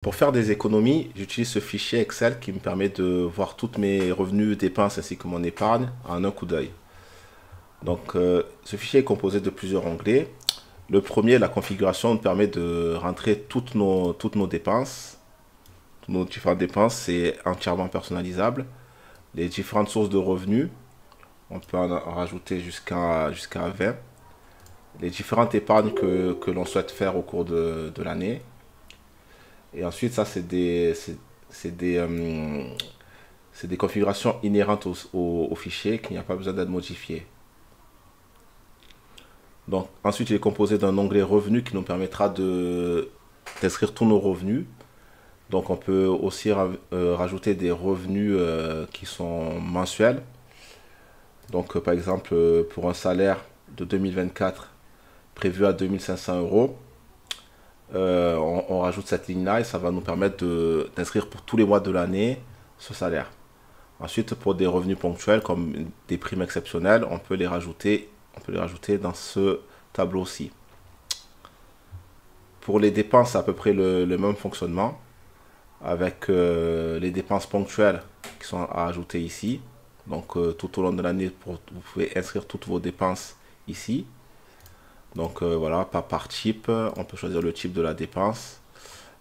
Pour faire des économies, j'utilise ce fichier Excel qui me permet de voir toutes mes revenus, dépenses ainsi que mon épargne en un coup d'œil. Donc, ce fichier est composé de plusieurs onglets. Le premier, la configuration, nous permet de rentrer toutes nos dépenses. Toutes nos différentes dépenses, c'est entièrement personnalisable. Les différentes sources de revenus, on peut en rajouter jusqu'à 20. Les différentes épargnes que l'on souhaite faire au cours de l'année. Et ensuite, ça, c'est des configurations inhérentes au fichier qu'il n'y a pas besoin d'être modifié. Donc, ensuite, il est composé d'un onglet revenus qui nous permettra d'inscrire tous nos revenus. Donc, on peut aussi rajouter des revenus qui sont mensuels. Donc, par exemple, pour un salaire de 2024 prévu à 2500 euros, on rajoute cette ligne-là et ça va nous permettre d'inscrire pour tous les mois de l'année ce salaire. Ensuite, pour des revenus ponctuels comme des primes exceptionnelles, on peut les rajouter dans ce tableau-ci. Pour les dépenses, c'est à peu près le même fonctionnement avec les dépenses ponctuelles qui sont à ajouter ici. Donc, tout au long de l'année, vous pouvez inscrire toutes vos dépenses ici. Donc, voilà, par type, on peut choisir le type de la dépense,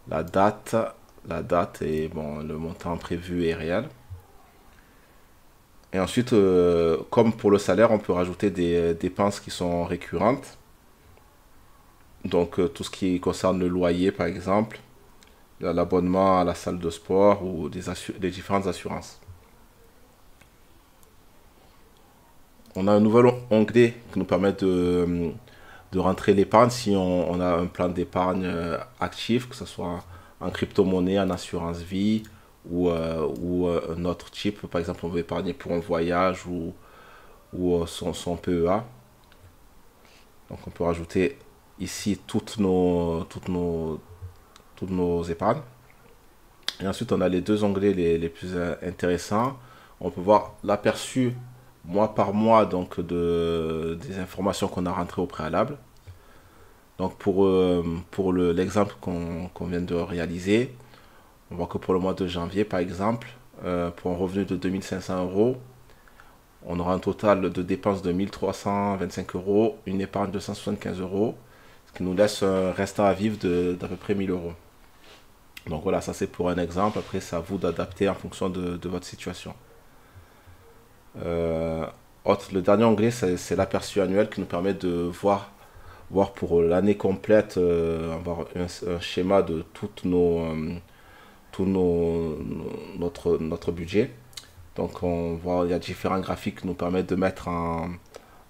la date et bon, le montant prévu est réel. Et ensuite, comme pour le salaire, on peut rajouter des dépenses qui sont récurrentes. Donc, tout ce qui concerne le loyer, par exemple, l'abonnement à la salle de sport ou des différentes assurances. On a un nouvel onglet qui nous permet de rentrer l'épargne si on a un plan d'épargne actif, que ce soit en crypto-monnaie, en assurance vie ou un autre type. Par exemple, on veut épargner pour un voyage ou son PEA. Donc, on peut rajouter ici toutes nos épargnes. Et ensuite, on a les deux onglets les plus intéressants. On peut voir l'aperçu mois par mois donc des informations qu'on a rentrées au préalable. Donc pour l'exemple qu'on vient de réaliser, on voit que pour le mois de janvier par exemple, pour un revenu de 2500 euros, on aura un total de dépenses de 1325 euros, une épargne de 175 euros, ce qui nous laisse un restant à vivre d'à peu près 1000 euros. Donc voilà, ça c'est pour un exemple. Après, c'est à vous d'adapter en fonction de votre situation. Euh, le dernier onglet, c'est l'aperçu annuel qui nous permet de voir pour l'année complète, avoir un schéma de notre budget. Donc on voit, il y a différents graphiques qui nous permettent de mettre en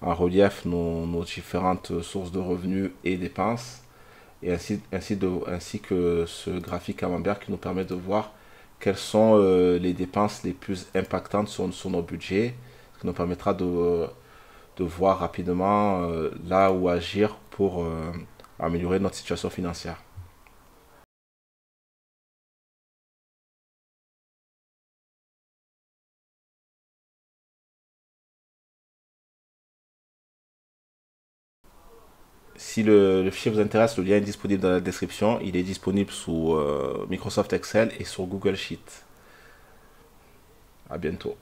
relief nos différentes sources de revenus et dépenses. Et ainsi que ce graphique camembert qui nous permet de voir quelles sont les dépenses les plus impactantes sur nos budgets, ce qui nous permettra de voir rapidement là où agir pour améliorer notre situation financière. Si le fichier vous intéresse, le lien est disponible dans la description. Il est disponible sous Microsoft Excel et sur Google Sheet. À bientôt.